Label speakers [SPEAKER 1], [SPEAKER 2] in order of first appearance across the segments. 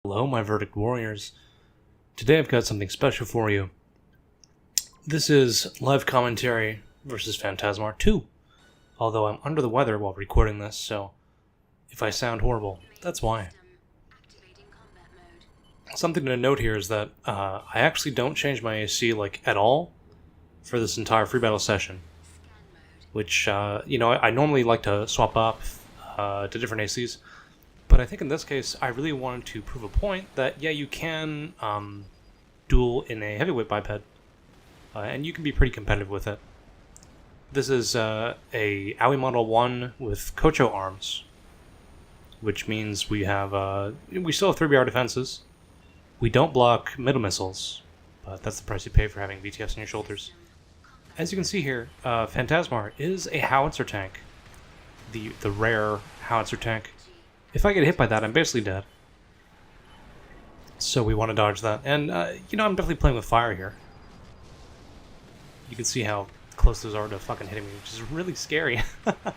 [SPEAKER 1] Hello, my Verdict Warriors. Today I've got something special for you. This is live commentary versus Phantasmar 2. Although I'm under the weather while recording this, so if I sound horrible, that's why. Something to note here is that I actually don't change my AC at all for this entire free battle session. Which, I normally like to swap up to different ACs. But I think in this case, I really wanted to prove a point that, yeah, you can duel in a heavyweight biped, and you can be pretty competitive with it. This is a Aoi Model 1 with Kocho arms, which means we still have 3BR defenses. We don't block middle missiles, but that's the price you pay for having VTFs on your shoulders. As you can see here, Phantasmar is a howitzer tank, the rare howitzer tank. If I get hit by that, I'm basically dead. So we want to dodge that. And, I'm definitely playing with fire here. You can see how close those are to fucking hitting me, which is really scary. I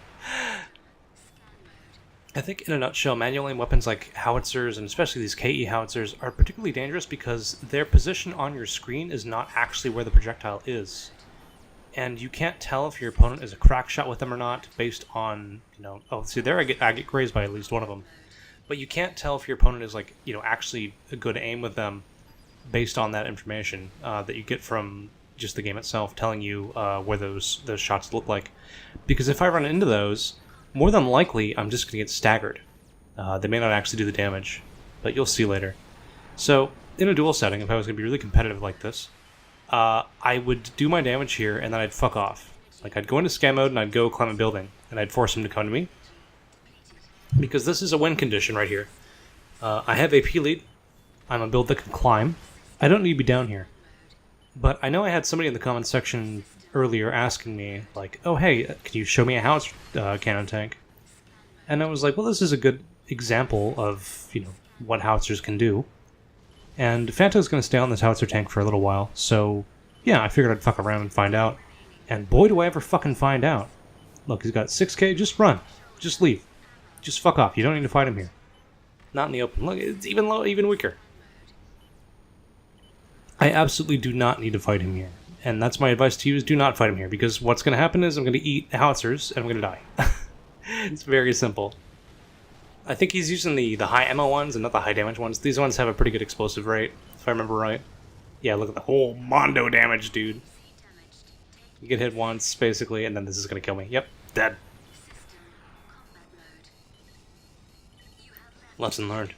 [SPEAKER 1] think, in a nutshell, manual aim weapons like howitzers, and especially these KE howitzers, are particularly dangerous because their position on your screen is not actually where the projectile is. And you can't tell if your opponent is a crack shot with them or not based on, oh, see there I get grazed by at least one of them. But you can't tell if your opponent is actually a good aim with them based on that information that you get from just the game itself telling you where those shots look like. Because if I run into those, more than likely I'm just going to get staggered. They may not actually do the damage, but you'll see later. So, in a duel setting, if I was going to be really competitive like this, I would do my damage here, and then I'd fuck off. I'd go into scan mode, and I'd go climb a building, and I'd force him to come to me. Because this is a win condition right here. I have AP lead. I'm a build that can climb. I don't need to be down here. But I know I had somebody in the comments section earlier asking me, oh hey, can you show me a house cannon tank? And I was like, well, this is a good example of, what howitzers can do. And Phanta's going to stay on this howitzer tank for a little while, so yeah, I figured I'd fuck around and find out. And boy, do I ever fucking find out. Look, he's got 6k, just run. Just leave. Just fuck off, you don't need to fight him here. Not in the open. Look, it's even weaker. I absolutely do not need to fight him here. And that's my advice to you, is do not fight him here, because what's going to happen is I'm going to eat howitzers, and I'm going to die. It's very simple. I think he's using the high ammo ones and not the high damage ones. These ones have a pretty good explosive rate, if I remember right. Yeah, look at the whole mondo damage, dude. You get hit once, basically, and then this is going to kill me. Yep, dead. Lesson learned.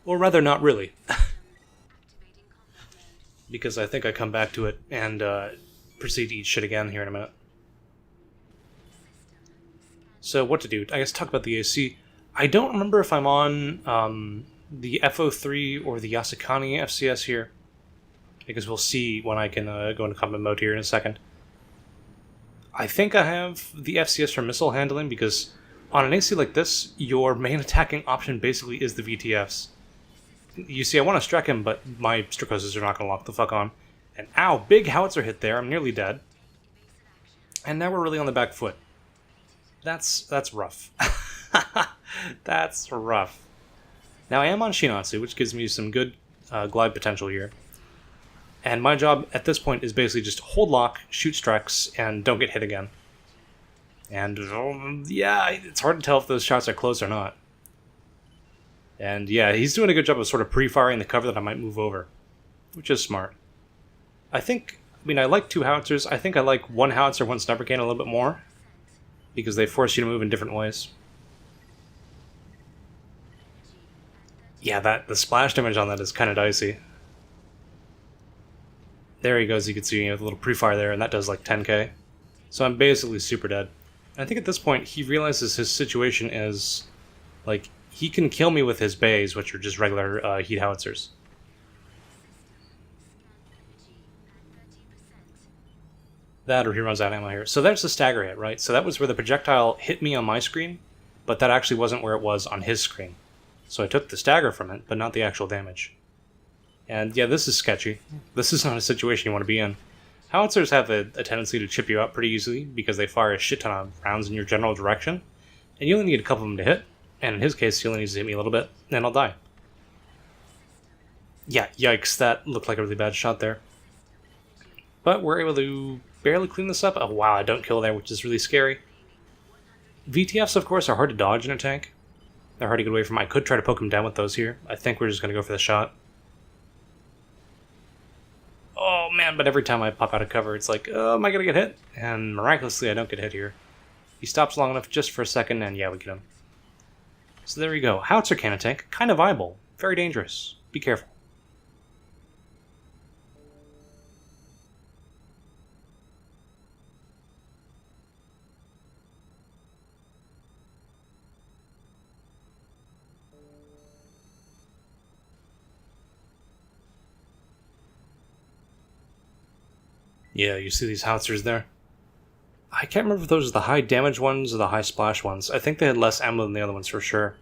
[SPEAKER 1] Or rather, not really. Because I think I come back to it and proceed to eat shit again here in a minute. So what to do? I guess talk about the AC. I don't remember if I'm on the FO3 or the Yasukani FCS here, because we'll see when I can go into combat mode here in a second. I think I have the FCS for missile handling, because on an AC like this, your main attacking option basically is the VTFs. You see, I want to Strek him, but my Strekoses are not going to lock the fuck on. And ow, big howitzer hit there, I'm nearly dead. And now we're really on the back foot. That's rough. That's rough. Now I am on Shinatsu, which gives me some good glide potential here. And my job at this point is basically just hold lock, shoot Streks, and don't get hit again. And yeah, it's hard to tell if those shots are close or not. And yeah, he's doing a good job of sort of pre-firing the cover that I might move over, which is smart. I like two howitzers. I think I like one howitzer, one sniper cannon a little bit more, because they force you to move in different ways. Yeah, the splash damage on that is kind of dicey. There he goes, you can see with a little pre-fire there, and that does 10k. So I'm basically super dead. And I think at this point, he realizes his situation is, he can kill me with his bays, which are just regular heat howitzers. That, or he runs out of ammo here. So there's the stagger hit, right? So that was where the projectile hit me on my screen, but that actually wasn't where it was on his screen. So I took the stagger from it, but not the actual damage. And yeah, this is sketchy. This is not a situation you want to be in. Howitzers have a tendency to chip you out pretty easily because they fire a shit ton of rounds in your general direction, and you only need a couple of them to hit, and in his case, he only needs to hit me a little bit, and I'll die. Yeah, yikes, that looked like a really bad shot there. But we're able to barely clean this up. Oh wow, I don't kill there, which is really scary. VTFs, of course, are hard to dodge in a tank. They're hard to get away from. I could try to poke him down with those here. I think we're just going to go for the shot. Oh man, but every time I pop out of cover, it's like, oh, am I going to get hit? And miraculously, I don't get hit here. He stops long enough just for a second, and yeah, we get him. So there you go. Howitzer cannon tank, kind of viable. Very dangerous. Be careful. Yeah, you see these howitzers there? I can't remember if those are the high damage ones or the high splash ones. I think they had less ammo than the other ones for sure.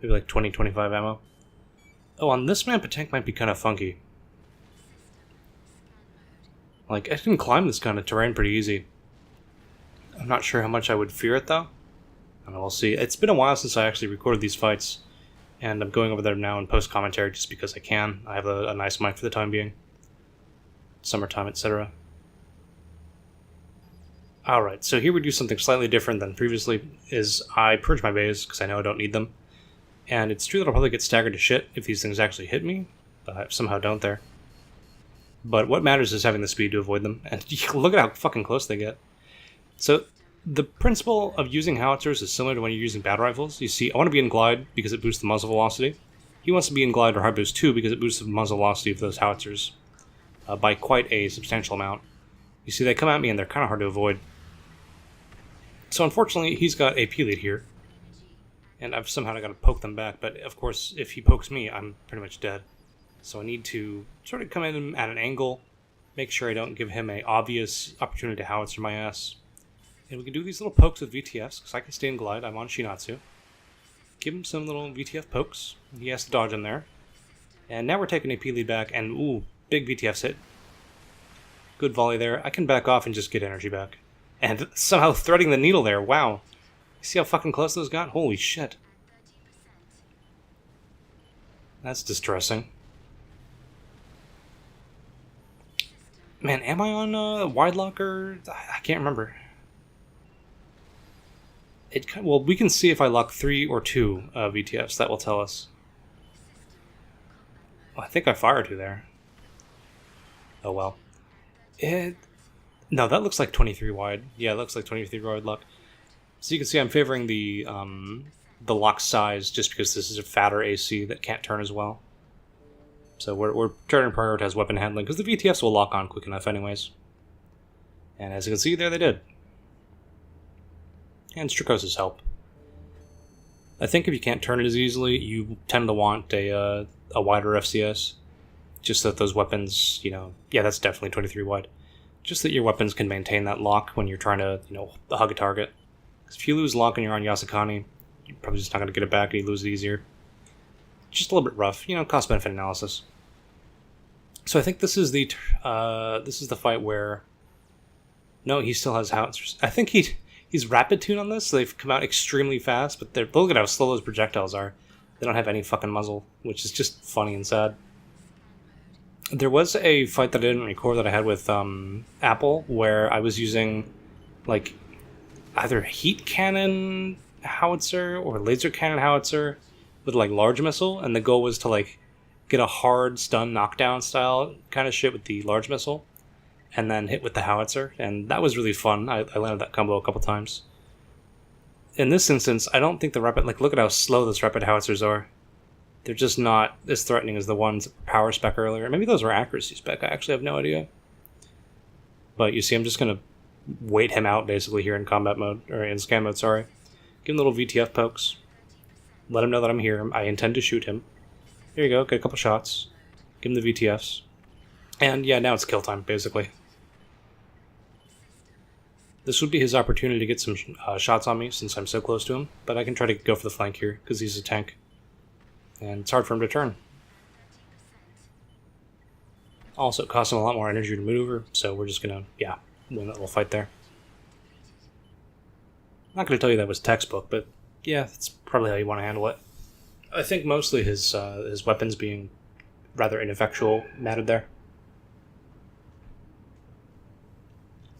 [SPEAKER 1] Maybe like 20, 25 ammo. Oh, on this map, a tank might be kind of funky. Like, I can climb this kind of terrain pretty easy. I'm not sure how much I would fear it, though. And we'll see. It's been a while since I actually recorded these fights. And I'm going over there now in post-commentary just because I can. I have a nice mic for the time being. Summertime, etc. Alright, so here we do something slightly different than previously, is I purge my bays, because I know I don't need them. And it's true that I'll probably get staggered to shit if these things actually hit me, but I somehow don't there. But what matters is having the speed to avoid them, and look at how fucking close they get. So, the principle of using howitzers is similar to when you're using battle rifles. You see, I want to be in glide because it boosts the muzzle velocity. He wants to be in glide or hard boost too because it boosts the muzzle velocity of those howitzers by quite a substantial amount. You see, they come at me and they're kind of hard to avoid. So unfortunately, he's got AP lead here, and I've somehow got to poke them back, but of course, if he pokes me, I'm pretty much dead. So I need to sort of come in at an angle, make sure I don't give him an obvious opportunity to howitzer my ass. And we can do these little pokes with VTFs, because I can stay in glide, I'm on Shinatsu. Give him some little VTF pokes, he has to dodge in there. And now we're taking AP lead back, and ooh, big VTFs hit. Good volley there. I can back off and just get energy back. And somehow threading the needle there, wow. You see how fucking close those got? Holy shit. That's distressing. Man, am I on wide locker? I can't remember. Well, we can see if I lock 3 or 2 VTFs. That will tell us. Oh, I think I fired 2 there. Oh well. No, that looks like 23 wide. Yeah, it looks like 23 wide lock. So you can see I'm favoring the lock size just because this is a fatter AC that can't turn as well. So we're trying to prioritize weapon handling because the VTFs will lock on quick enough anyways. And as you can see, there they did. And Strakos' help. I think if you can't turn it as easily, you tend to want a wider FCS. Just that those weapons, you know, yeah, that's definitely 23 wide. Just that your weapons can maintain that lock when you're trying to, you know, hug a target. Because if you lose lock and you're on Yasukani, you're probably just not going to get it back and you lose it easier. Just a little bit rough, you know, cost-benefit analysis. So I think this is the fight where... No, he still has howitzers. I think he's rapid tune on this, so they've come out extremely fast, but look at how slow those projectiles are. They don't have any fucking muzzle, which is just funny and sad. There was a fight that I didn't record that I had with Apple, where I was using, like, either heat cannon howitzer or laser cannon howitzer with, like, large missile, and the goal was to, like, get a hard stun knockdown style kind of shit with the large missile, and then hit with the howitzer, and that was really fun. I landed that combo a couple times. In this instance, I don't think the rapid, like, look at how slow those rapid howitzers are. They're just not as threatening as the ones power spec earlier. Maybe those were accuracy spec, I actually have no idea. But you see, I'm just going to wait him out basically here in combat mode, or in scan mode, sorry. Give him little VTF pokes. Let him know that I'm here. I intend to shoot him. There you go, get a couple shots. Give him the VTFs. And yeah, now it's kill time, basically. This would be his opportunity to get some shots on me, since I'm so close to him. But I can try to go for the flank here, because he's a tank. And it's hard for him to turn. Also, it costs him a lot more energy to maneuver, so we're just gonna, yeah, win that little fight there. I'm not gonna tell you that was textbook, but yeah, that's probably how you want to handle it. I think mostly his weapons being rather ineffectual mattered there.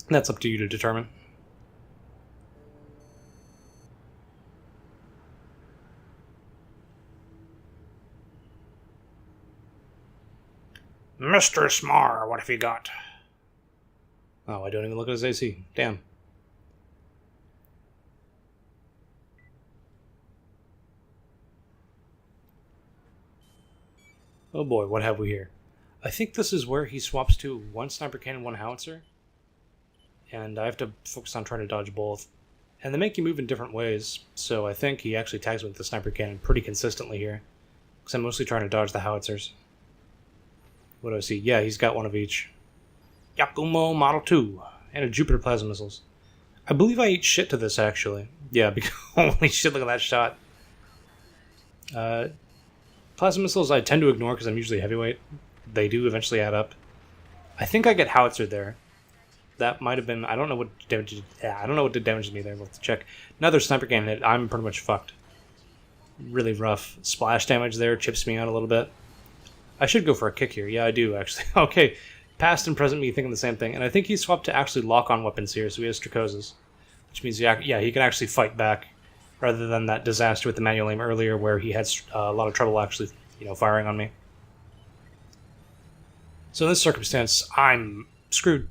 [SPEAKER 1] That's up to you to determine. Mr. Smar, what have you got? Oh, I don't even look at his AC. Damn. Oh boy, what have we here? I think this is where he swaps to one sniper cannon, one howitzer. And I have to focus on trying to dodge both. And they make you move in different ways, so I think he actually tags me with the sniper cannon pretty consistently here. Because I'm mostly trying to dodge the howitzers. What do I see? Yeah, he's got one of each. Yakumo Model 2. And a Jupiter plasma missiles. I believe I ate shit to this, actually. Yeah, because holy shit, look at that shot. Plasma missiles I tend to ignore because I'm usually heavyweight. They do eventually add up. I think I get howitzer there. That might have been... I don't know what damage... Yeah, I don't know what did damage to me there. We'll have to check. Another sniper cannon hit. I'm pretty much fucked. Really rough. Splash damage there. Chips me out a little bit. I should go for a kick here. Yeah, I do, actually. Okay. Past and present me thinking the same thing. And I think he swapped to actually lock on weapons here, so he has Strakoses. Which means, yeah, he can actually fight back. Rather than that disaster with the manual aim earlier where he had a lot of trouble actually, firing on me. So in this circumstance, I'm screwed.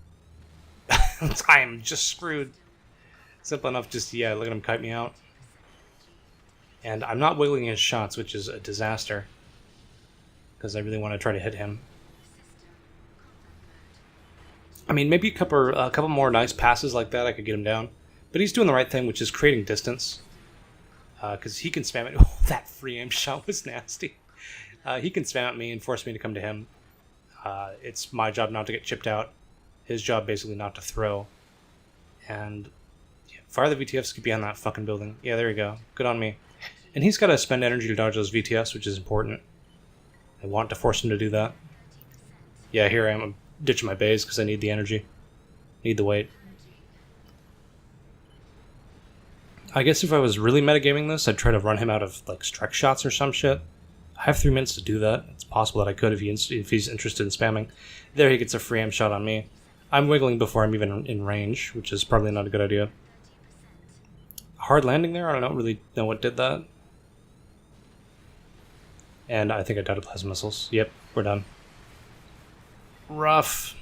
[SPEAKER 1] I am just screwed. Simple enough, just, yeah, look at him kite me out. And I'm not wiggling his shots, which is a disaster. Because I really want to try to hit him. I mean, maybe a couple more nice passes like that, I could get him down. But he's doing the right thing, which is creating distance. Because he can spam it. Oh, that free aim shot was nasty. He can spam at me and force me to come to him. It's my job not to get chipped out. His job basically not to throw. And yeah, fire the VTFs get behind that fucking building. Yeah, there you go. Good on me. And he's got to spend energy to dodge those VTFs, which is important. I want to force him to do that. Yeah, here I am. I'm ditching my bays because I need the energy. Need the weight. I guess if I was really metagaming this, I'd try to run him out of like Strek shots or some shit. I have 3 minutes to do that. It's possible that I could if he's interested in spamming. There he gets a free aim shot on me. I'm wiggling before I'm even in range, which is probably not a good idea. Hard landing there? I don't really know what did that. And I think I died of plasma missiles. Yep, we're done. Rough.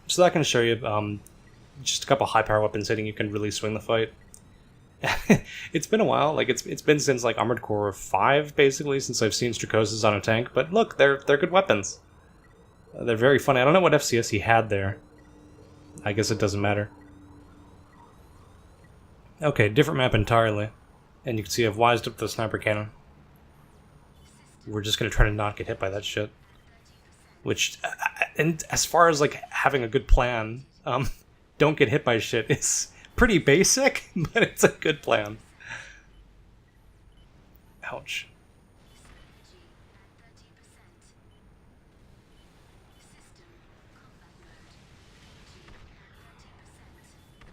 [SPEAKER 1] So that can show you just a couple high power weapons hitting you can really swing the fight. It's been a while. Like it's been since like Armored Core 5 basically since I've seen Strakoses on a tank. But look, they're good weapons. They're very funny. I don't know what FCS he had there. I guess it doesn't matter. Okay, different map entirely. And you can see I've wised up the sniper cannon. We're just gonna try to not get hit by that shit. Which, and as far as like having a good plan, don't get hit by shit is pretty basic, but it's a good plan. Ouch.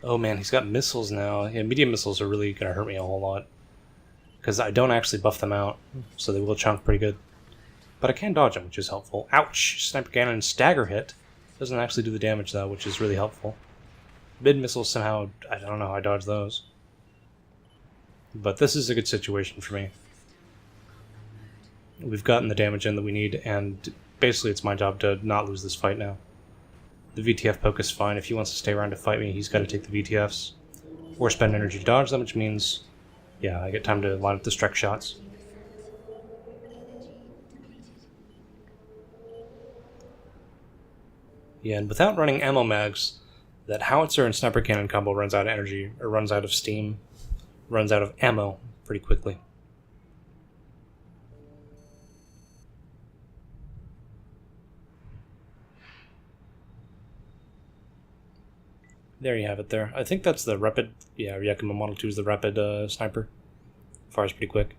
[SPEAKER 1] Oh man, he's got missiles now. Yeah, medium missiles are really gonna hurt me a whole lot. Because I don't actually buff them out, so they will chunk pretty good. But I can dodge them, which is helpful. Ouch! Sniper cannon stagger hit. Doesn't actually do the damage though, which is really helpful. Mid missiles somehow, I don't know how I dodge those. But this is a good situation for me. We've gotten the damage in that we need, and basically it's my job to not lose this fight now. The VTF poke is fine. If he wants to stay around to fight me, he's got to take the VTFs. Or spend energy to dodge them, which means, yeah, I get time to line up the Strek shots. Yeah, and without running ammo mags, that howitzer and sniper cannon combo runs out of energy, or runs out of steam, runs out of ammo pretty quickly. There you have it there. I think that's the rapid, yeah, Yakumo Model 2 is the rapid sniper. Fires pretty quick.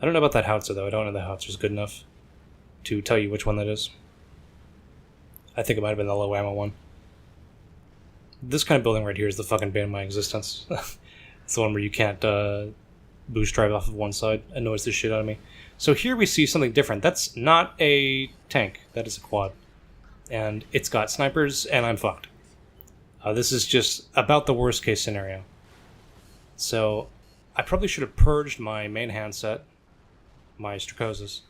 [SPEAKER 1] I don't know about that howitzer though, I don't know the howitzer's good enough to tell you which one that is. I think it might have been the low ammo one. This kind of building right here is the fucking bane of my existence. It's the one where you can't boost drive off of one side. Annoys the shit out of me. So here we see something different. That's not a tank. That is a quad. And it's got snipers, and I'm fucked. This is just about the worst case scenario. So I probably should have purged my main handset, my Strakoses,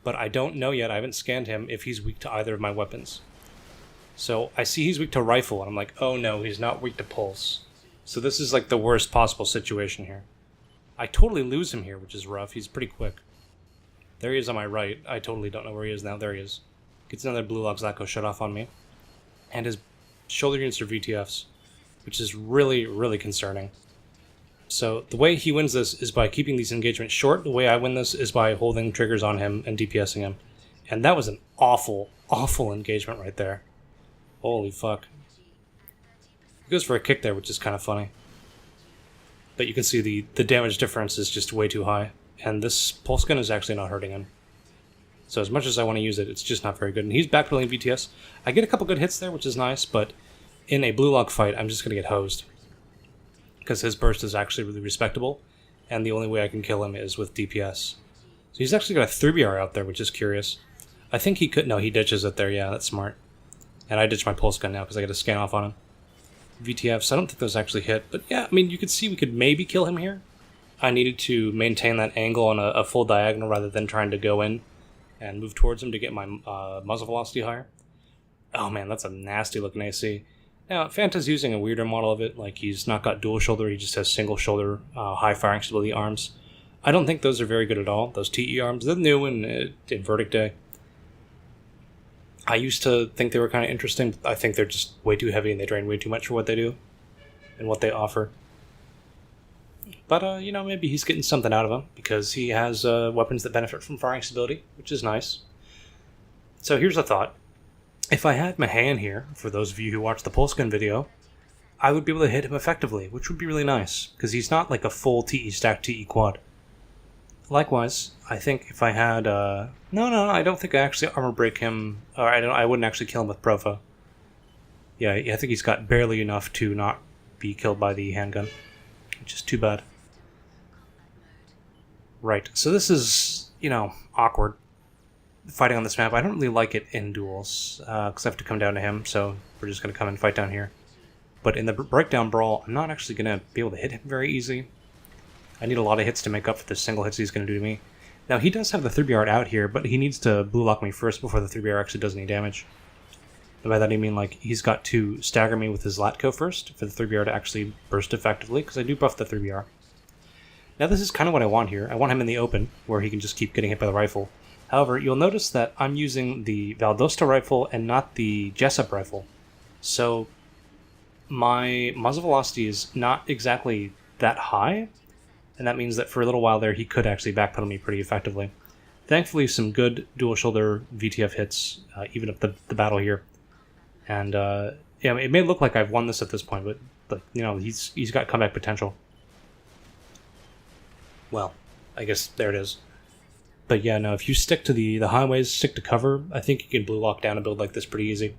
[SPEAKER 1] but I don't know yet. I haven't scanned him if he's weak to either of my weapons. So I see he's weak to rifle, and I'm like, oh no, he's not weak to pulse. So this is like the worst possible situation here. I totally lose him here, which is rough. He's pretty quick. There he is on my right. I totally don't know where he is now. There he is. Gets another Blue Lock Zlatkos shut off on me. And his shoulder units are VTFs, which is really, really concerning. So the way he wins this is by keeping these engagements short. The way I win this is by holding triggers on him and DPSing him. And that was an awful, awful engagement right there. Holy fuck. He goes for a kick there, which is kind of funny. But you can see the damage difference is just way too high. And this pulse gun is actually not hurting him. So as much as I want to use it, it's just not very good. And he's backpedaling VTS. I get a couple good hits there, which is nice, but in a blue lock fight, I'm just going to get hosed. Because his burst is actually really respectable, and the only way I can kill him is with DPS. So he's actually got a 3BR out there, which is curious. I think he could... No, he ditches it there. Yeah, that's smart. And I ditch my pulse gun now because I got a scan off on him. VTFs, I don't think those actually hit. But yeah, I mean, you could see we could maybe kill him here. I needed to maintain that angle on a full diagonal rather than trying to go in and move towards him to get my muzzle velocity higher. Oh man, that's a nasty looking AC. Now, Phanta's using a weirder model of it, like he's not got dual shoulder, he just has single shoulder, high firing stability arms. I don't think those are very good at all, those TE arms. They're new in Verdict Day. I used to think they were kind of interesting, but I think they're just way too heavy and they drain way too much for what they do and what they offer. But, you know, maybe he's getting something out of them because he has weapons that benefit from firing stability, which is nice. So here's a thought. If I had Mahan here, for those of you who watched the pulse gun video, I would be able to hit him effectively, which would be really nice, because he's not like a full TE stack TE quad. Likewise, I think if I had... No, I don't think I actually armor break him, or I wouldn't actually kill him with Profa. Yeah, I think he's got barely enough to not be killed by the handgun, which is too bad. Right, so this is, you know, awkward. Fighting on this map, I don't really like it in duels, because I have to come down to him, so we're just going to come and fight down here. But in the breakdown brawl, I'm not actually going to be able to hit him very easy. I need a lot of hits to make up for the single hits he's going to do to me. Now, he does have the 3BR out here, but he needs to blue lock me first before the 3BR actually does any damage. And by that I mean, like, he's got to stagger me with his Zlatko first for the 3BR to actually burst effectively, because I do buff the 3BR. Now, this is kind of what I want here. I want him in the open, where he can just keep getting hit by the rifle. However, you'll notice that I'm using the Valdosta rifle and not the Jessup rifle. So my muzzle velocity is not exactly that high, and that means that for a little while there he could actually backpedal me pretty effectively. Thankfully, some good dual shoulder VTF hits even up the battle here. And yeah, it may look like I've won this at this point, but you know, he's got comeback potential. Well, I guess there it is. But yeah, no, if you stick to the highways, stick to cover, I think you can blue lock down a build like this pretty easy.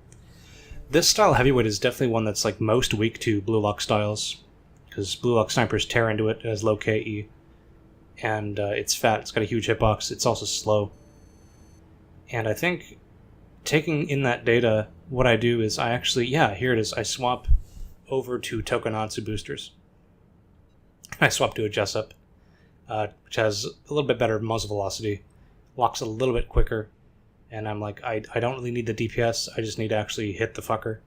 [SPEAKER 1] This style heavyweight is definitely one that's like most weak to blue lock styles, because blue lock snipers tear into it. It has low KE, and it's fat. It's got a huge hitbox. It's also slow. And I think taking in that data, what I do is I actually, yeah, here it is. I swap over to Tokonatsu boosters. I swap to a Jessup. Which has a little bit better muzzle velocity, locks a little bit quicker, and I'm like, I don't really need the DPS, I just need to actually hit the fucker.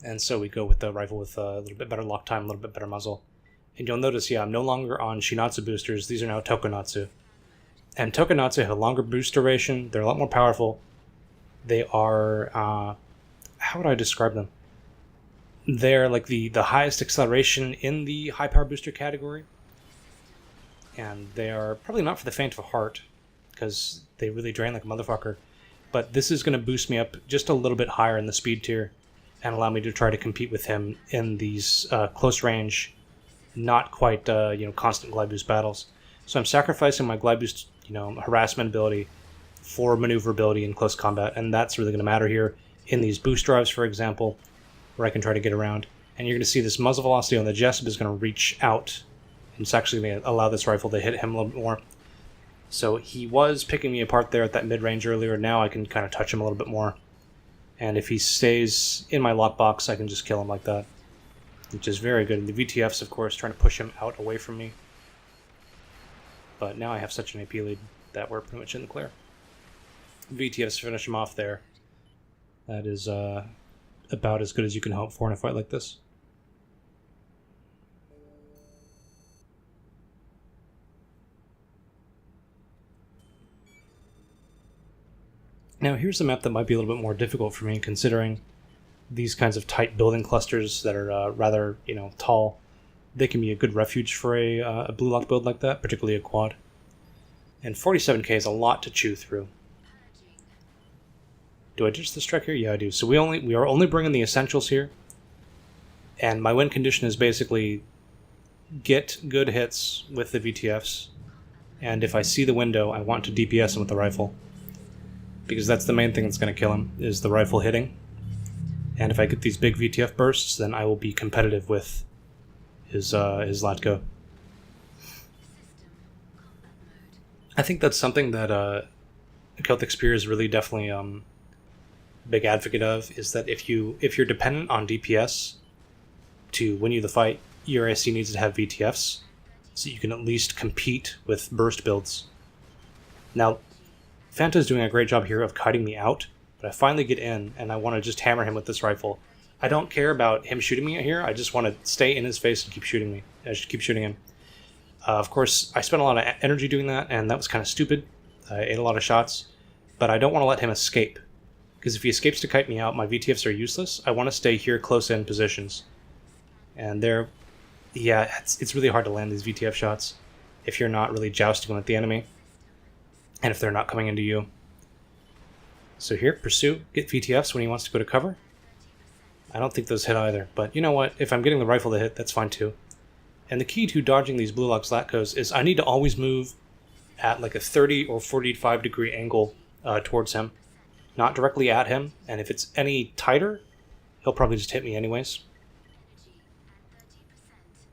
[SPEAKER 1] And so we go with the rifle with a little bit better lock time, a little bit better muzzle. And you'll notice, yeah, I'm no longer on Shinatsu boosters, these are now Tokonatsu. And Tokonatsu have a longer boost duration, they're a lot more powerful. They are, how would I describe them? They're like the highest acceleration in the high power booster category. And they are probably not for the faint of heart, because they really drain like a motherfucker. But this is going to boost me up just a little bit higher in the speed tier, and allow me to try to compete with him in these close range, not quite constant glide boost battles. So I'm sacrificing my glide boost, harassment ability for maneuverability in close combat, and that's really going to matter here in these boost drives, for example, where I can try to get around. And you're going to see this muzzle velocity on the Jessup is going to reach out. It's actually going to allow this rifle to hit him a little bit more. So he was picking me apart there at that mid-range earlier. Now I can kind of touch him a little bit more. And if he stays in my lockbox, I can just kill him like that, which is very good. And the VTFs, of course, trying to push him out away from me. But now I have such an AP lead that we're pretty much in the clear. VTFs finish him off there. That is about as good as you can hope for in a fight like this. Now here's a map that might be a little bit more difficult for me, considering these kinds of tight building clusters that are rather, tall. They can be a good refuge for a blue lock build like that, particularly a quad. And 47k is a lot to chew through. Do I ditch the Strek here? Yeah, I do. So we are only bringing the essentials here. And my win condition is basically get good hits with the VTFs. And if I see the window, I want to DPS him with the rifle. Because that's the main thing that's going to kill him, is the rifle hitting. And if I get these big VTF bursts, then I will be competitive with his Zlatko. I think that's something that Celtic Spear is really definitely big advocate of, is that if you're dependent on DPS to win you the fight, your AC needs to have VTFs, so you can at least compete with burst builds. Now, Phanta is doing a great job here of kiting me out, but I finally get in, and I want to just hammer him with this rifle. I don't care about him shooting me here, I just want to stay in his face and keep shooting me. I should keep shooting him. Of course, I spent a lot of energy doing that, and that was kind of stupid. I ate a lot of shots, but I don't want to let him escape. Because if he escapes to kite me out, my VTFs are useless. I want to stay here close in positions. And it's really hard to land these VTF shots if you're not really jousting with the enemy. And if they're not coming into you. So here, pursue, get VTFs when he wants to go to cover. I don't think those hit either, but you know what? If I'm getting the rifle to hit, that's fine too. And the key to dodging these Blue Lock Zlatkos is I need to always move at like a 30 or 45 degree angle towards him. Not directly at him, and if it's any tighter, he'll probably just hit me anyways.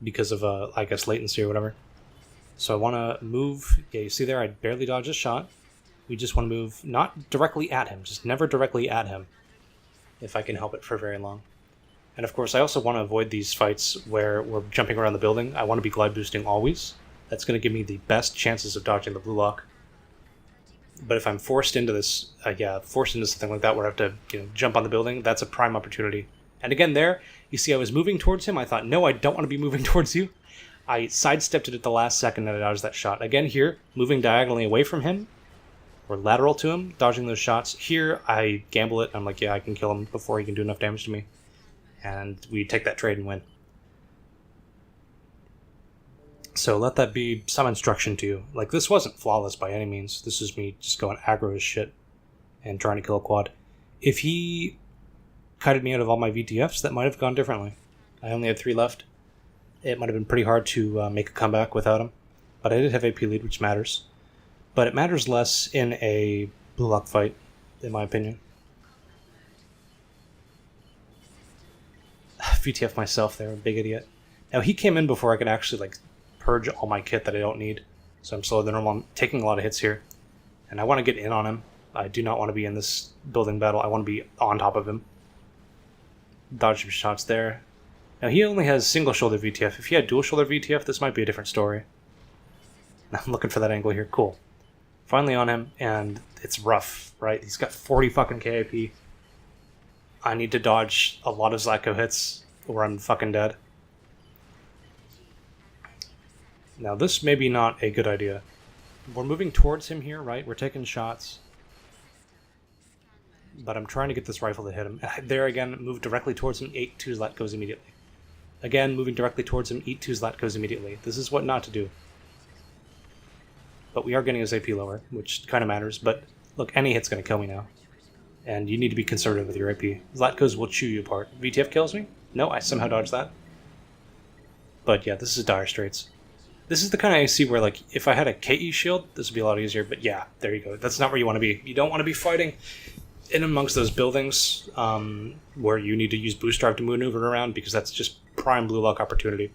[SPEAKER 1] Because of, I guess, latency or whatever. So I want to move. Yeah, you see there, I barely dodged a shot. We just want to move not directly at him, just never directly at him, if I can help it for very long. And of course, I also want to avoid these fights where we're jumping around the building. I want to be glide boosting always. That's going to give me the best chances of dodging the blue lock. But if I'm forced into this, forced into something like that where I have to jump on the building, that's a prime opportunity. And again there, you see I was moving towards him. I thought, no, I don't want to be moving towards you. I sidestepped it at the last second and I dodged that shot. Again here, moving diagonally away from him, or lateral to him, dodging those shots. Here, I gamble it. I'm like, yeah, I can kill him before he can do enough damage to me. And we take that trade and win. So let that be some instruction to you. Like, this wasn't flawless by any means. This is me just going aggro as shit and trying to kill a quad. If he kited me out of all my VTFs, that might have gone differently. I only had 3 left. It might have been pretty hard to make a comeback without him. But I did have AP lead, which matters. But it matters less in a blue lock fight, in my opinion. VTF myself there, big idiot. Now, he came in before I could actually, purge all my kit that I don't need. So I'm slower than normal. I'm taking a lot of hits here. And I want to get in on him. I do not want to be in this building battle. I want to be on top of him. Dodge some shots there. Now, he only has single shoulder VTF. If he had dual shoulder VTF, this might be a different story. I'm looking for that angle here. Cool. Finally on him, and it's rough, right? He's got 40 fucking KIP. I need to dodge a lot of Zlatko hits, or I'm fucking dead. Now, this may be not a good idea. We're moving towards him here, right? We're taking shots. But I'm trying to get this rifle to hit him. There again, move directly towards him, eat 2 Zlatkos immediately. Again, moving directly towards him, eat 2 Zlatkos immediately. This is what not to do. But we are getting his AP lower, which kind of matters. But look, any hit's going to kill me now. And you need to be conservative with your AP. Zlatkos will chew you apart. VTF kills me? No, I somehow dodged that. But yeah, this is dire straits. This is the kind of AC where, if I had a KE shield, this would be a lot easier. But yeah, there you go. That's not where you want to be. You don't want to be fighting in amongst those buildings where you need to use boost drive to maneuver around, because that's just prime blue lock opportunity.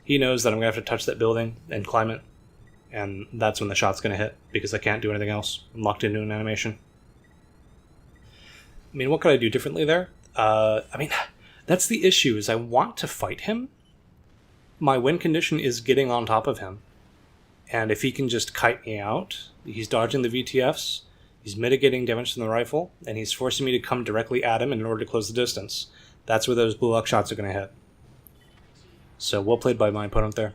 [SPEAKER 1] He knows that I'm going to have to touch that building and climb it. and that's when the shot's going to hit, because I can't do anything else. I'm locked into an animation. I mean, what could I do differently there? I mean, that's the issue, is I want to fight him. My win condition is getting on top of him. And if he can just kite me out, he's dodging the VTFs, he's mitigating damage from the rifle, and he's forcing me to come directly at him in order to close the distance. That's where those Blue Lock shots are going to hit. So, well played by my opponent there.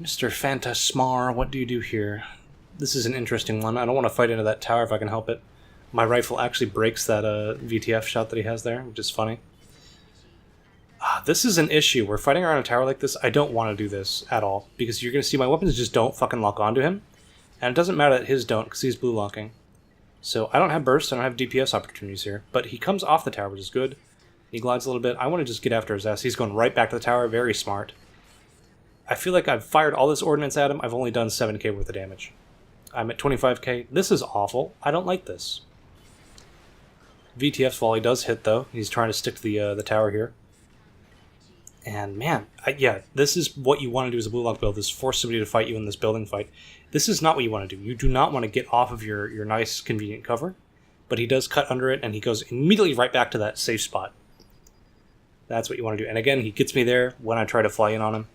[SPEAKER 1] Mr. Phantasmar, what do you do here? This is an interesting one. I don't want to fight into that tower if I can help it. My rifle actually breaks that VTF shot that he has there, which is funny. This is an issue. We're fighting around a tower like this. I don't want to do this at all, because you're going to see my weapons just don't fucking lock onto him. And it doesn't matter that his don't, because he's blue locking. So I don't have bursts, I don't have DPS opportunities here. But he comes off the tower, which is good. He glides a little bit. I want to just get after his ass. He's going right back to the tower. Very smart. I feel like I've fired all this ordnance at him. I've only done 7k worth of damage. I'm at 25k. This is awful. I don't like this. VTF's volley does hit, though. He's trying to stick to the tower here. And man, yeah, this is what you want to do as a blue lock build, is force somebody to fight you in this building fight. This is not what you want to do. You do not want to get off of your nice, convenient cover. But he does cut under it, and he goes immediately right back to that safe spot. That's what you want to do. And again, he gets me there when I try to fly in on him.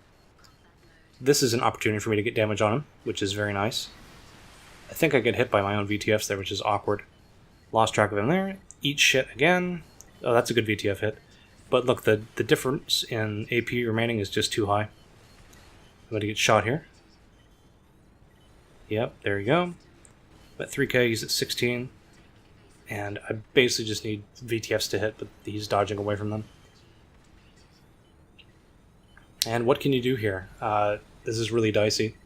[SPEAKER 1] This is an opportunity for me to get damage on him, which is very nice. I think I get hit by my own VTFs there, which is awkward. Lost track of him there. Eat shit again. Oh, that's a good VTF hit. But look, the difference in AP remaining is just too high. I'm going to get shot here. Yep, there you go. I'm at 3k, he's at 16. And I basically just need VTFs to hit, but he's dodging away from them. And what can you do here? This is really dicey.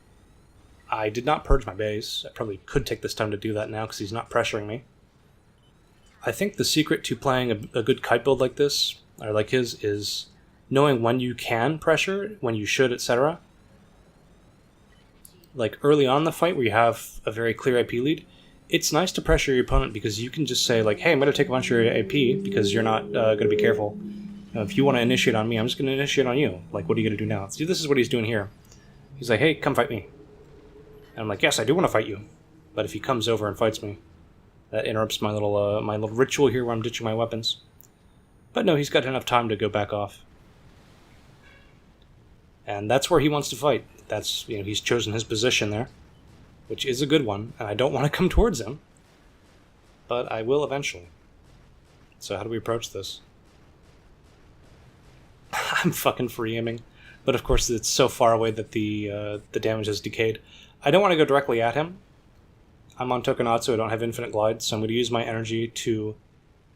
[SPEAKER 1] I did not purge my base. I probably could take this time to do that now because he's not pressuring me. I think the secret to playing a good kite build like this, or like his, is knowing when you can pressure, when you should, etc. Like early on in the fight where you have a very clear AP lead, it's nice to pressure your opponent because you can just say like, hey, I'm going to take a bunch of your AP because you're not going to be careful. If you want to initiate on me, I'm just going to initiate on you. Like, what are you going to do now? See, this is what he's doing here. He's like, hey, come fight me. And I'm like, yes, I do want to fight you. But if he comes over and fights me, that interrupts my little ritual here where I'm ditching my weapons. But no, he's got enough time to go back off. And that's where he wants to fight. That's, you know, he's chosen his position there, which is a good one, and I don't want to come towards him. But I will eventually. So how do we approach this? I'm fucking free aiming. But of course it's so far away that the damage has decayed. I don't want to go directly at him. I'm on Tokonatsu, I don't have infinite glide, so I'm going to use my energy to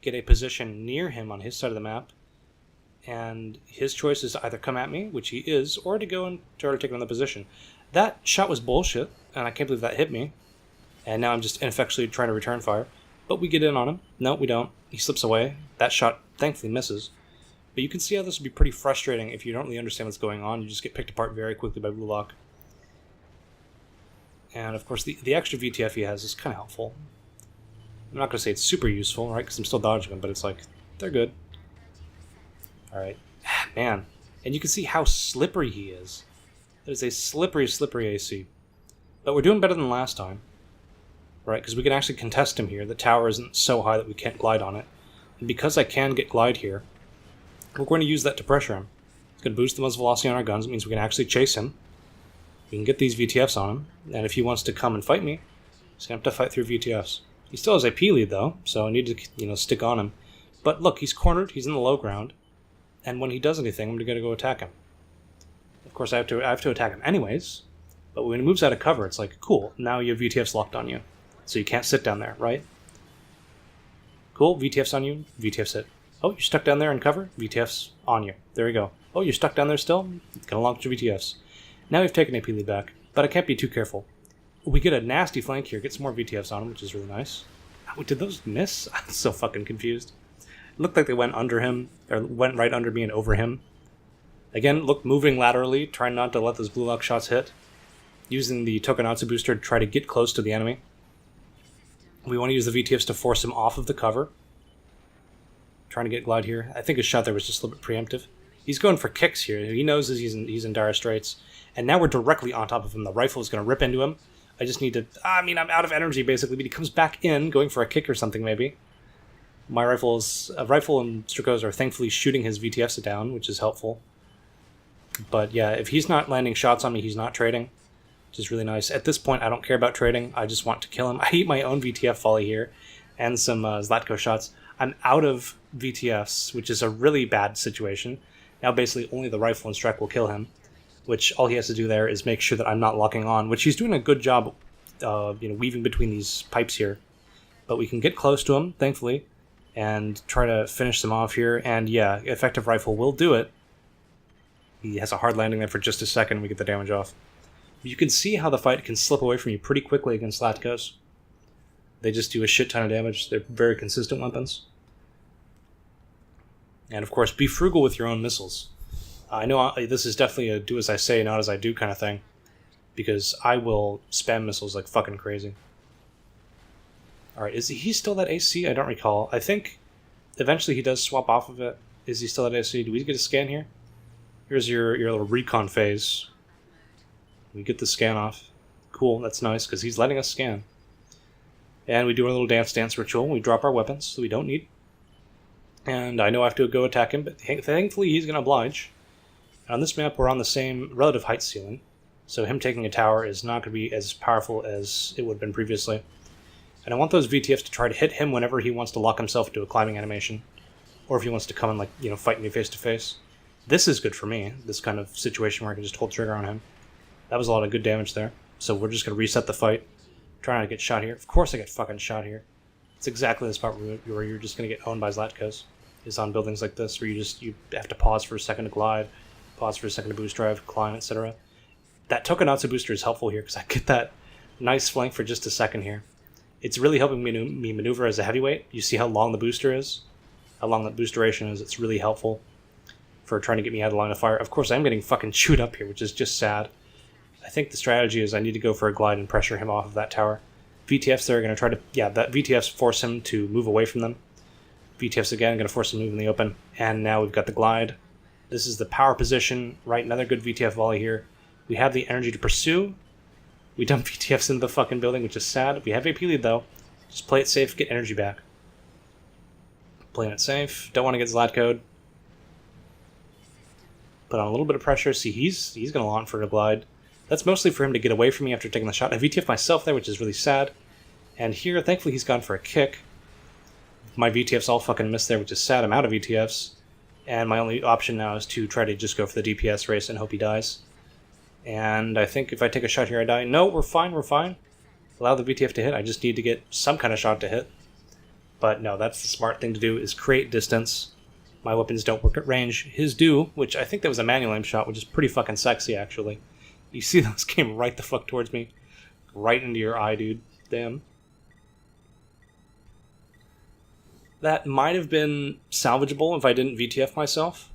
[SPEAKER 1] get a position near him on his side of the map. And his choice is to either come at me, which he is, or to go and try to take another position. That shot was bullshit, and I can't believe that hit me. And now I'm just ineffectually trying to return fire. But we get in on him. No, we don't. He slips away. That shot thankfully misses. But you can see how this would be pretty frustrating if you don't really understand what's going on. You just get picked apart very quickly by Blue Lock. And of course the extra VTF he has is kind of helpful. I'm not going to say it's super useful, right? Because I'm still dodging them, but it's like, they're good. Alright. Man. And you can see how slippery he is. That is a slippery, slippery AC. But we're doing better than last time. Right? Because we can actually contest him here. The tower isn't so high that we can't glide on it. And because I can get glide here, we're going to use that to pressure him. It's going to boost the muzzle velocity on our guns. It means we can actually chase him. We can get these VTFs on him. And if he wants to come and fight me, he's going to have to fight through VTFs. He still has AP lead, though, so I need to, stick on him. But look, he's cornered. He's in the low ground. And when he does anything, I'm going to go attack him. Of course, I have to attack him anyways. But when he moves out of cover, it's like, cool, now you have VTFs locked on you. So you can't sit down there, right? Cool, VTFs on you, VTFs hit. Oh, you're stuck down there in cover? VTFs on you. There we go. Oh, you're stuck down there still? It's going to launch your VTFs. Now we've taken AP lead back, but I can't be too careful. We get a nasty flank here, get some more VTFs on him, which is really nice. Oh, did those miss? I'm so fucking confused. It looked like they went under him, or went right under me and over him. Again, look, moving laterally, trying not to let those Blue Lock shots hit. Using the Tokonatsu booster to try to get close to the enemy. We want to use the VTFs to force him off of the cover. Trying to get glide here. I think his shot there was just a little bit preemptive. He's going for kicks here. He knows that he's in dire straits. And now we're directly on top of him. The rifle is going to rip into him. I just need to... I'm out of energy, basically, but he comes back in, going for a kick or something, maybe. My rifle and Zlatkos are thankfully shooting his VTFs down, which is helpful. But yeah, if he's not landing shots on me, he's not trading, which is really nice. At this point, I don't care about trading. I just want to kill him. I eat my own VTF volley here, and some Zlatkos shots. I'm out of VTFs, which is a really bad situation. Now basically only the rifle and Strek will kill him, which all he has to do there is make sure that I'm not locking on, which he's doing a good job weaving between these pipes here. But we can get close to him, thankfully, and try to finish them off here. And yeah, effective rifle will do it. He has a hard landing there for just a second, we get the damage off. You can see how the fight can slip away from you pretty quickly against Zlatkos. They just do a shit ton of damage. They're very consistent weapons. And of course, be frugal with your own missiles. I know this is definitely a do as I say, not as I do kind of thing, because I will spam missiles like fucking crazy. Alright, is he still that AC? I don't recall. I think eventually he does swap off of it. Is he still that AC? Do we get a scan here? Here's your little recon phase. We get the scan off. Cool, that's nice, because he's letting us scan. And we do our little dance ritual. We drop our weapons that we don't need. And I know I have to go attack him, but thankfully he's going to oblige. On this map, we're on the same relative height ceiling, so him taking a tower is not going to be as powerful as it would have been previously. And I want those VTFs to try to hit him whenever he wants to lock himself into a climbing animation, or if he wants to come and fight me face to face. This is good for me, this kind of situation where I can just hold trigger on him. That was a lot of good damage there, so we're just going to reset the fight. Trying to get shot here. Of course I get fucking shot here. It's exactly the spot where you're just going to get owned by Zlatkos. Is on buildings like this, where you have to pause for a second to glide, pause for a second to boost drive, climb, etc. That Tokonatsu booster is helpful here, because I get that nice flank for just a second here. It's really helping me maneuver as a heavyweight. You see how long the booster is? How long that boost duration is. It's really helpful for trying to get me out of line of fire. Of course, I'm getting fucking chewed up here, which is just sad. I think the strategy is I need to go for a glide and pressure him off of that tower. VTFs there are going to try to... Yeah, that VTFs force him to move away from them. VTFs again, going to force him to move in the open. And now we've got the glide. This is the power position. Right, another good VTF volley here. We have the energy to pursue. We dump VTFs into the fucking building, which is sad. We have AP lead, though. Just play it safe, get energy back. Playing it safe. Don't want to get Zlatko'd. Put on a little bit of pressure. See, he's going to launch for a glide. That's mostly for him to get away from me after taking the shot. I VTF myself there, which is really sad. And here, thankfully, he's gone for a kick. My VTFs all fucking missed there, which is sad. I'm out of VTFs. And my only option now is to try to just go for the DPS race and hope he dies. And I think if I take a shot here, I die. No, we're fine, we're fine. Allow the VTF to hit. I just need to get some kind of shot to hit. But no, that's the smart thing to do, is create distance. My weapons don't work at range. His do, which I think that was a manual aim shot, which is pretty fucking sexy, actually. You see those came right the fuck towards me. Right into your eye, dude. Damn. That might have been salvageable if I didn't VTF myself.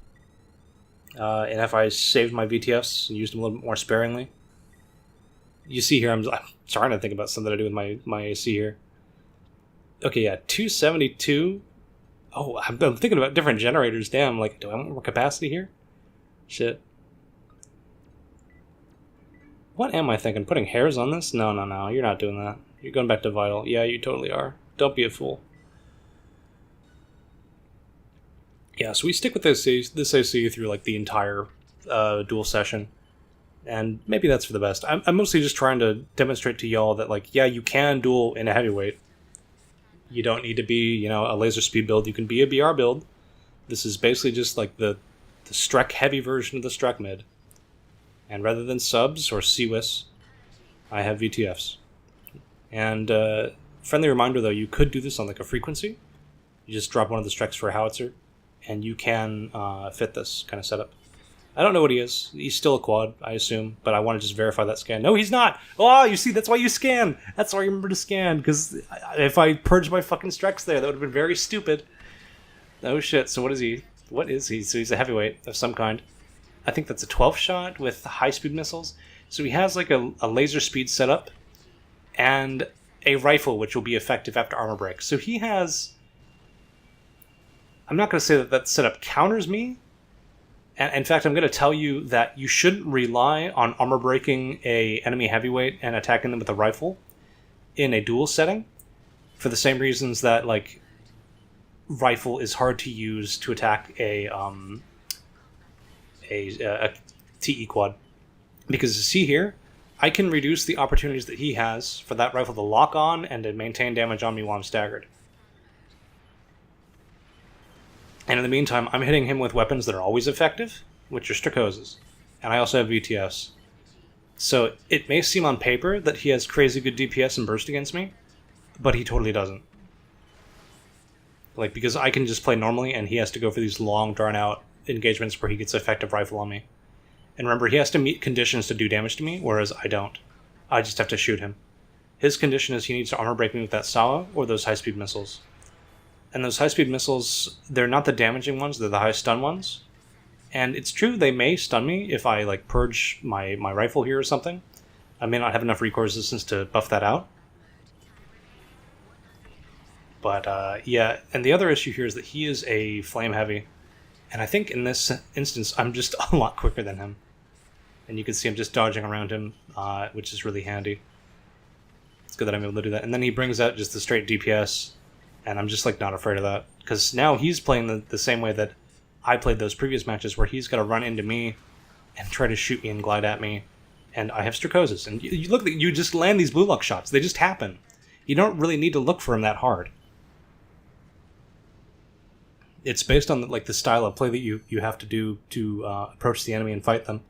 [SPEAKER 1] And if I saved my VTFs and used them a little bit more sparingly. You see here, I'm trying to think about something to do with my AC here. Okay, yeah, 272. Oh, I'm thinking about different generators. Damn, like, do I want more capacity here? Shit. What am I thinking? Putting hairs on this? No, you're not doing that. You're going back to vital. Yeah, you totally are. Don't be a fool. Yeah, so we stick with this AC through like the entire duel session, and maybe that's for the best. I'm mostly just trying to demonstrate to y'all that, like, yeah, you can duel in a heavyweight. You don't need to be, a laser speed build. You can be a BR build. This is basically just like the Strek heavy version of the Strek mid. And rather than subs or CWIS, I have VTFs. And friendly reminder though, you could do this on like a frequency. You just drop one of the Streks for a howitzer, and you can fit this kind of setup. I don't know what he is. He's still a quad, I assume, but I want to just verify that scan. No, he's not! Oh, you see, that's why you scan! That's why I remember to scan, because if I purged my fucking Streks there, that would have been very stupid. Oh shit, so what is he? What is he? So he's a heavyweight of some kind. I think that's a 12 shot with high-speed missiles. So he has like a laser speed setup and a rifle, which will be effective after armor break. So he has... I'm not going to say that setup counters me, And in fact, I'm going to tell you that you shouldn't rely on armor breaking a enemy heavyweight and attacking them with a rifle in a duel setting, for the same reasons that, like, rifle is hard to use to attack a TE quad. Because you see here, I can reduce the opportunities that he has for that rifle to lock on and to maintain damage on me while I'm staggered. And in the meantime, I'm hitting him with weapons that are always effective, which are Strakoses. And I also have VTFs. So it may seem on paper that he has crazy good DPS and burst against me, but he totally doesn't. Like, because I can just play normally, and he has to go for these long, drawn-out engagements where he gets effective rifle on me. And remember, he has to meet conditions to do damage to me, whereas I don't. I just have to shoot him. His condition is he needs to armor break me with that Sawa or those high-speed missiles. And those high-speed missiles, they're not the damaging ones, they're the high-stun ones. And it's true, they may stun me if I, like, purge my rifle here or something. I may not have enough recoil resistance to buff that out. But, yeah, and the other issue here is that he is a flame heavy. And I think in this instance, I'm just a lot quicker than him. And you can see I'm just dodging around him, which is really handy. It's good that I'm able to do that. And then he brings out just the straight DPS, and I'm just, like, not afraid of that. Because now he's playing the same way that I played those previous matches, where he's got to run into me and try to shoot me and glide at me. And I have Strakoses. And you look, you just land these Blue Lock shots. They just happen. You don't really need to look for him that hard. It's based on, like, the style of play that you have to do to approach the enemy and fight them.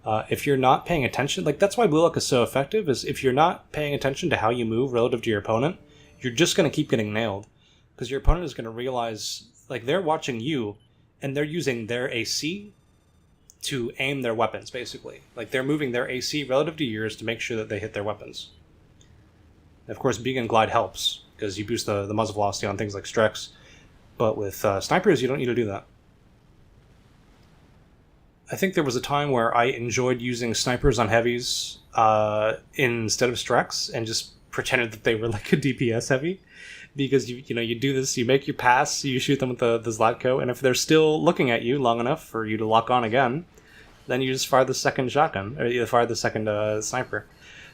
[SPEAKER 1] If you're not paying attention, like, that's why Blue Lock is so effective, is if you're not paying attention to how you move relative to your opponent, you're just going to keep getting nailed. Because your opponent is going to realize, like, they're watching you, and they're using their AC to aim their weapons, basically. Like, they're moving their AC relative to yours to make sure that they hit their weapons. And of course, Beam and Glide helps, because you boost the muzzle velocity on things like Streks. But with snipers, you don't need to do that. I think there was a time where I enjoyed using snipers on heavies instead of Streks, and just pretended that they were like a DPS heavy. Because you do this, you make your pass, you shoot them with the Zlatko, and if they're still looking at you long enough for you to lock on again, then you just fire the second shotgun, or you fire the second sniper.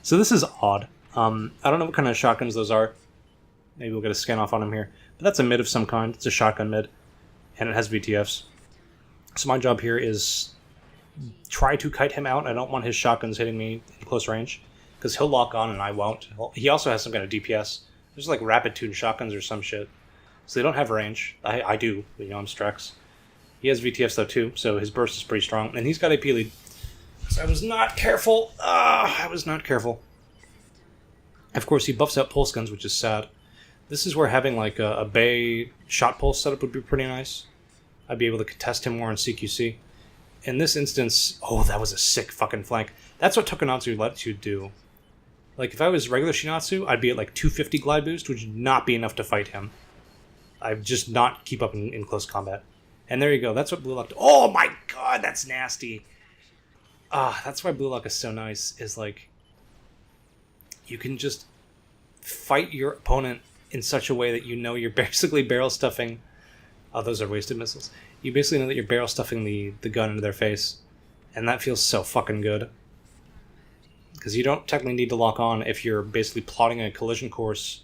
[SPEAKER 1] So this is odd. I don't know what kind of shotguns those are. Maybe we'll get a scan off on them here. But that's a mid of some kind. It's a shotgun mid. And it has VTFs. So my job here is try to kite him out. I don't want his shotguns hitting me in close range, because he'll lock on and I won't. He also has some kind of DPS. There's like rapid tune shotguns or some shit. So they don't have range. I do. I'm Streks. He has VTFs though too, so his burst is pretty strong. And he's got AP lead. So I was not careful. I was not careful. Of course, he buffs out pulse guns, which is sad. This is where having like a Bay shot pulse setup would be pretty nice. I'd be able to contest him more in CQC. In this instance, oh, that was a sick fucking flank. That's what Tokonatsu lets you do. Like, if I was regular Shinatsu, I'd be at like 250 glide boost, which would not be enough to fight him. I'd just not keep up in close combat. And there you go. That's what Blue Lock... Oh my god, that's nasty. That's why Blue Lock is so nice, is like... You can just fight your opponent in such a way that you're basically barrel stuffing... Oh, those are wasted missiles. You basically know that you're barrel stuffing the gun into their face. And that feels so fucking good. Because you don't technically need to lock on if you're basically plotting a collision course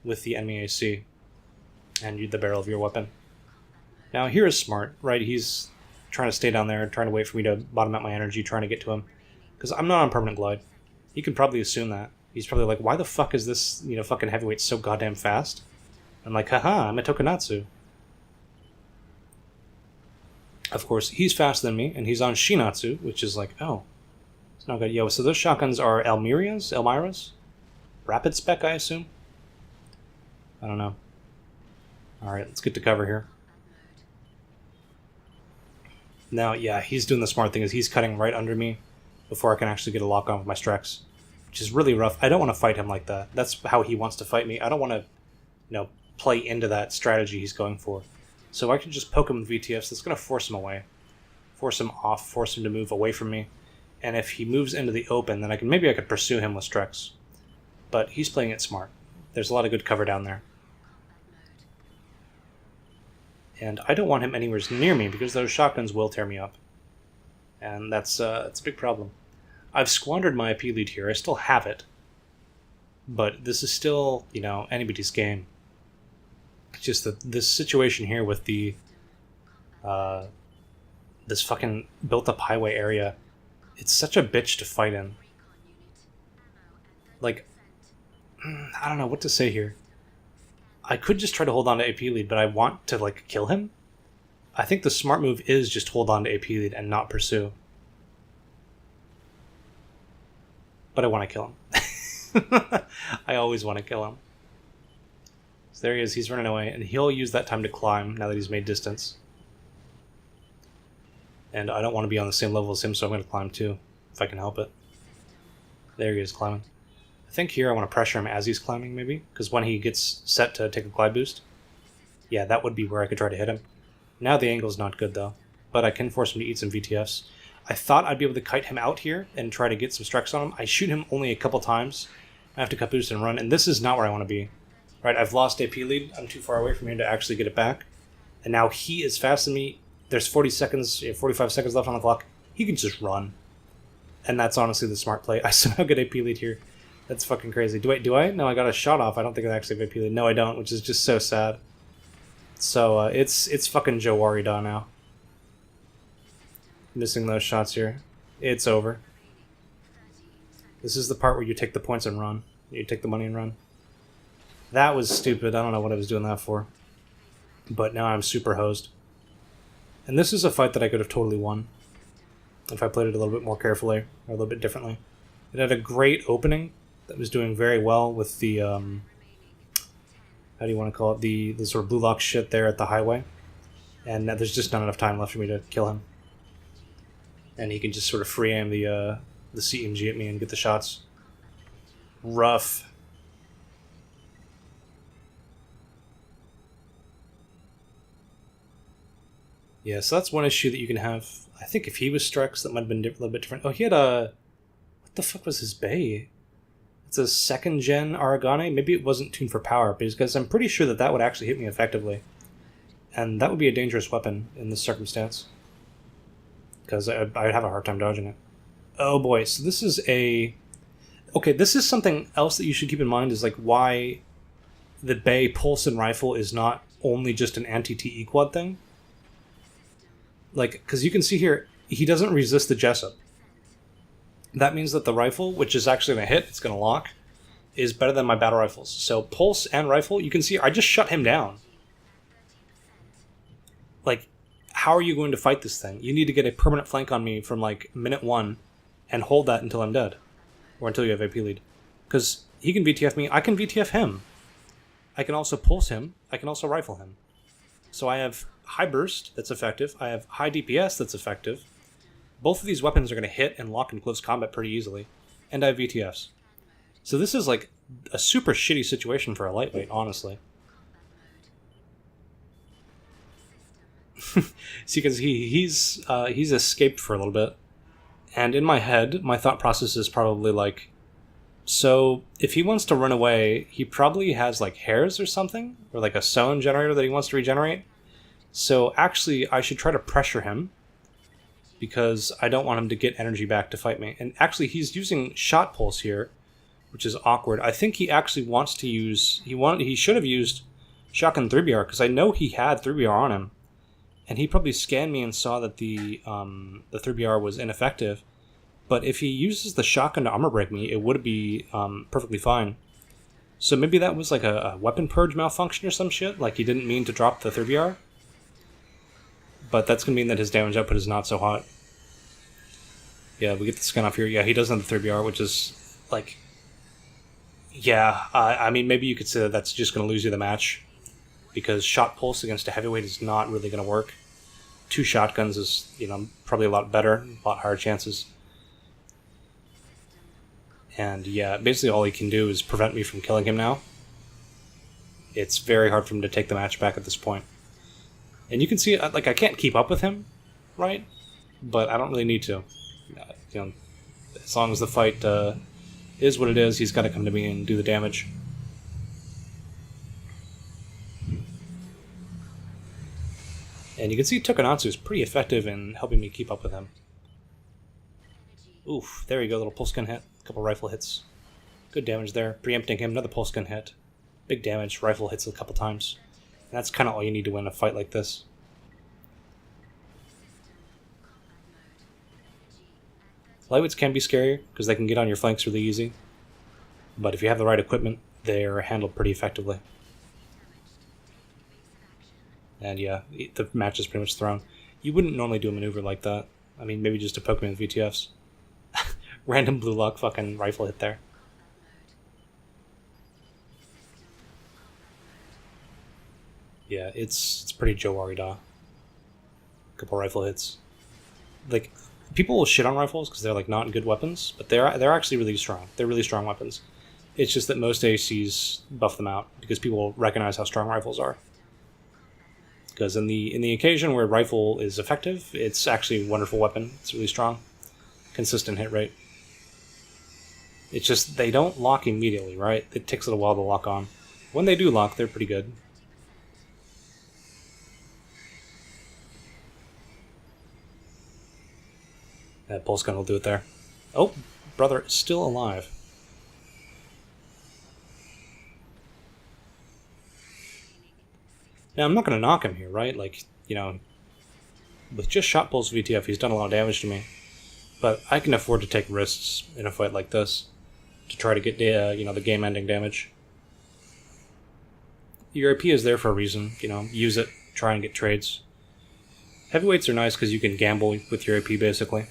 [SPEAKER 1] with the enemy AC. And the barrel of your weapon. Now, here is smart, right? He's trying to stay down there, trying to wait for me to bottom out my energy, trying to get to him. Because I'm not on permanent glide. He can probably assume that. He's probably like, why the fuck is this, fucking heavyweight so goddamn fast? I'm like, haha, I'm a Tokonatsu. Of course, he's faster than me, and he's on Shinatsu, which is like, oh, it's not good. Yo, so those shotguns are Elmira's? Rapid spec, I assume? I don't know. Alright, let's get to cover here. Now, yeah, he's doing the smart thing, is he's cutting right under me before I can actually get a lock on with my Streks, which is really rough. I don't want to fight him like that. That's how he wants to fight me. I don't want to, play into that strategy he's going for. So I can just poke him with VTFs. That's going to force him away. Force him off, force him to move away from me. And if he moves into the open, then maybe I could pursue him with Streks. But he's playing it smart. There's a lot of good cover down there. And I don't want him anywhere near me because those shotguns will tear me up. And that's a big problem. I've squandered my IP lead here. I still have it. But this is still, you know, anybody's game. It's just that this situation here with the this fucking built-up highway area, it's such a bitch to fight in. Like, I don't know what to say here. I could just try to hold on to AP lead, but I want to, like, kill him. I think the smart move is just hold on to AP lead and not pursue. But I want to kill him. I always want to kill him. So there he is, he's running away, and he'll use that time to climb now that he's made distance. And I don't want to be on the same level as him, so I'm going to climb too, if I can help it. There he is, climbing. I think here I want to pressure him as he's climbing, maybe, because when he gets set to take a glide boost, yeah, that would be where I could try to hit him. Now the angle's not good, though, but I can force him to eat some VTFs. I thought I'd be able to kite him out here and try to get some Streks on him. I shoot him only a couple times. I have to cut boost and run, and this is not where I want to be. Right, I've lost AP lead. I'm too far away from here to actually get it back. And now he is faster than me. There's 40 seconds, 45 seconds left on the clock. He can just run. And that's honestly the smart play. I somehow get AP lead here. That's fucking crazy. Do I? No, I got a shot off. I don't think I actually have AP lead. No, I don't, which is just so sad. So, it's fucking Jowarida now. Missing those shots here. It's over. This is the part where you take the points and run. You take the money and run. That was stupid. I don't know what I was doing that for. But now I'm super hosed. And this is a fight that I could have totally won if I played it a little bit more carefully, or a little bit differently. It had a great opening that was doing very well with the, how do you want to call it, the sort of blue lock shit there at the highway. And there's just not enough time left for me to kill him. And he can just sort of free aim the CMG at me and get the shots. Rough. Yeah, so that's one issue that you can have. I think if he was Streks, that might have been a little bit different. Oh, he had a... What the fuck was his bay? It's a second-gen Aragane? Maybe it wasn't tuned for power, because I'm pretty sure that that would actually hit me effectively. And that would be a dangerous weapon in this circumstance. Because I'd have a hard time dodging it. Oh boy, so this is a... Okay, this is something else that you should keep in mind, is like why the Bay Pulse and Rifle is not only just an anti-TE quad thing. Like, because you can see here, he doesn't resist the Jessup. That means that the rifle, which is actually going to hit, it's going to lock, is better than my battle rifles. So Pulse and Rifle, you can see I just shut him down. Like, how are you going to fight this thing? You need to get a permanent flank on me from like minute 1 and hold that until I'm dead. Or until you have AP lead. Because he can VTF me, I can VTF him. I can also Pulse him, I can also Rifle him. So I have high burst that's effective, I have high DPS that's effective. Both of these weapons are going to hit and lock in close combat pretty easily. And I have VTFs. So this is like a super shitty situation for a lightweight, honestly. See, because he's escaped for a little bit. And in my head, my thought process is probably like, so if he wants to run away, he probably has like hairs or something, or like a sewn generator that he wants to regenerate. So actually, I should try to pressure him, because I don't want him to get energy back to fight me. And actually, he's using Shot Pulse here, which is awkward. I think he actually wants to use... He should have used Shotgun 3BR, because I know he had 3BR on him. And he probably scanned me and saw that the 3BR was ineffective. But if he uses the shotgun to armor break me, it would be perfectly fine. So maybe that was like a weapon purge malfunction or some shit. Like he didn't mean to drop the 3BR. But that's going to mean that his damage output is not so hot. Yeah, we get the scan off here. Yeah, he doesn't have the 3BR, which is like... Yeah, I mean, maybe you could say that that's just going to lose you the match. Because Shot Pulse against a heavyweight is not really going to work. 2 shotguns is, you know, probably a lot better, a lot higher chances. And yeah, basically all he can do is prevent me from killing him now. It's very hard for him to take the match back at this point. And you can see, like, I can't keep up with him, right? But I don't really need to. You know, as long as the fight is what it is, he's got to come to me and do the damage. And you can see Tokonatsu is pretty effective in helping me keep up with him. Oof, there you go, little pulse gun hit. A couple rifle hits. Good damage there. Preempting him, another pulse gun hit. Big damage, rifle hits a couple times. And that's kind of all you need to win a fight like this. Lightweights can be scarier, because they can get on your flanks really easy. But if you have the right equipment, they're handled pretty effectively. And yeah, the match is pretty much thrown. You wouldn't normally do a maneuver like that. I mean, maybe just a Pokemon VTFs. Random Blue Lock fucking rifle hit there. Yeah, it's pretty Joe Arida. Couple rifle hits. Like, people will shit on rifles because they're like not good weapons, but they're actually really strong. They're really strong weapons. It's just that most ACs buff them out because people recognize how strong rifles are. Because in the occasion where rifle is effective, it's actually a wonderful weapon. It's really strong. Consistent hit rate. It's just they don't lock immediately, right? It takes a little while to lock on. When they do lock, they're pretty good. That pulse gun will do it there. Oh, brother is still alive. Now, I'm not going to knock him here, right? Like, you know, with just shot pulse VTF, he's done a lot of damage to me. But I can afford to take risks in a fight like this to try to get, you know, the game-ending damage. Your AP is there for a reason, you know, use it, try and get trades. Heavyweights are nice because you can gamble with your AP, basically.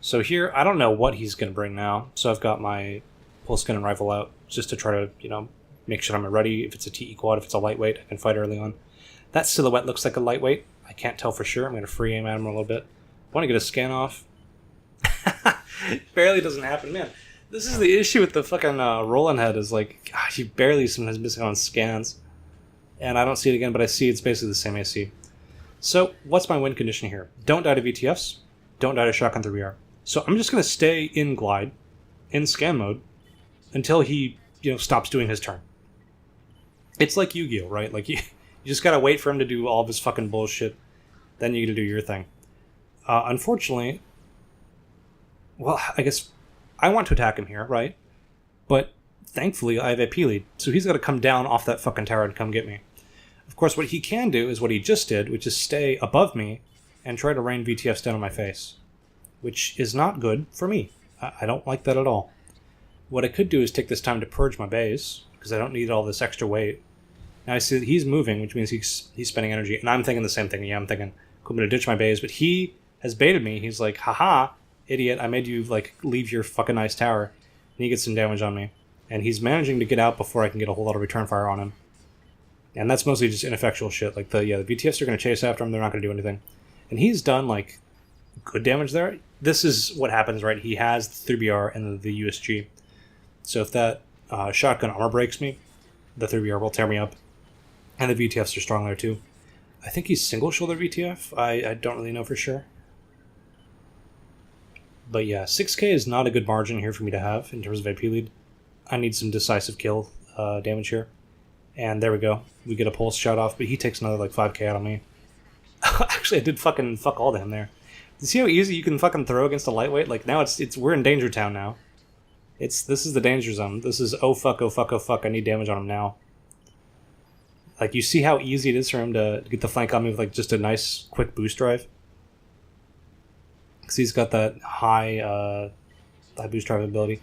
[SPEAKER 1] So here, I don't know what he's going to bring now, so I've got my pulse gun and rifle out just to try to, you know, make sure I'm ready. If it's a TE quad, if it's a lightweight, I can fight early on. That silhouette looks like a lightweight. I can't tell for sure. I'm going to free aim at him a little bit. I want to get a scan off. Barely doesn't happen. Man, this is the issue with the fucking Roland head is like, gosh, you barely sometimes missing on scans. And I don't see it again, but I see it's basically the same AC. So, what's my win condition here? Don't die to VTFs. Don't die to shotgun 3BR. So I'm just going to stay in glide, in scan mode, until he, you know, stops doing his turn. It's like Yu-Gi-Oh, right? Like, you just gotta wait for him to do all of his fucking bullshit, then you gotta do your thing. Unfortunately, well, I guess I want to attack him here, right? But thankfully, I have AP lead, so he's gotta come down off that fucking tower and come get me. Of course, what he can do is what he just did, which is stay above me and try to rain VTFs down on my face, which is not good for me. I don't like that at all. What I could do is take this time to purge my base, because I don't need all this extra weight. Now I see that he's moving, which means he's spending energy, and I'm thinking the same thing. Yeah, I'm thinking, I'm going to ditch my base, but he has baited me. He's like, haha, idiot, I made you, like, leave your fucking nice tower, and he gets some damage on me. And he's managing to get out before I can get a whole lot of return fire on him. And that's mostly just ineffectual shit. Like, the VTFs are going to chase after him, they're not going to do anything. And he's done, like, good damage there. This is what happens, right? He has the 3BR and the USG. So if that shotgun armor breaks me, the 3BR will tear me up. And the VTFs are strong there too. I think he's single shoulder VTF. I don't really know for sure. But yeah, 6k is not a good margin here for me to have in terms of AP lead. I need some decisive kill damage here. And there we go. We get a pulse shot off, but he takes another like 5k out on me. Actually, I did fucking fuck all to him there. You see how easy you can fucking throw against a lightweight? Like now we're in Danger Town now. This is the danger zone. This is oh fuck, I need damage on him now. Like, you see how easy it is for him to get the flank on me with, like, just a nice, quick boost drive? Because he's got that high boost drive ability.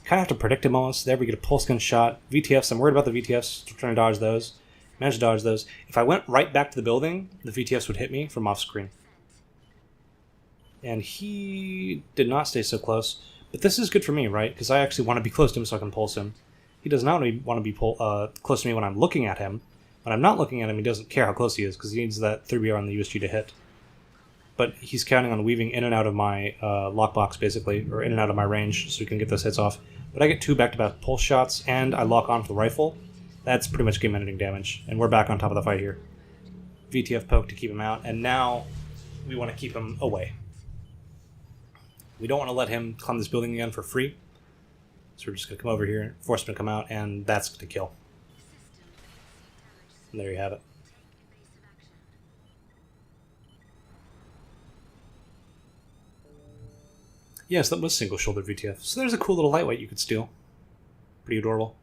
[SPEAKER 1] Kind of have to predict him almost. There we get a pulse gun shot. VTFs, I'm worried about the VTFs. Trying to dodge those. Managed to dodge those. If I went right back to the building, the VTFs would hit me from off screen. And he did not stay so close. But this is good for me, right? Because I actually want to be close to him so I can pulse him. He does not want to be close to me when I'm looking at him. When I'm not looking at him, he doesn't care how close he is, because he needs that 3BR on the USG to hit. But he's counting on weaving in and out of my lockbox, basically, or in and out of my range, so we can get those hits off. But I get 2 back-to-back pulse shots, and I lock on for the rifle. That's pretty much game-ending damage, and we're back on top of the fight here. VTF poke to keep him out, and now we want to keep him away. We don't want to let him climb this building again for free, so we're just going to come over here, force him to come out, and that's to kill. And there you have it. Yes, that was single shoulder VTF. So there's a cool little lightweight you could steal. Pretty adorable.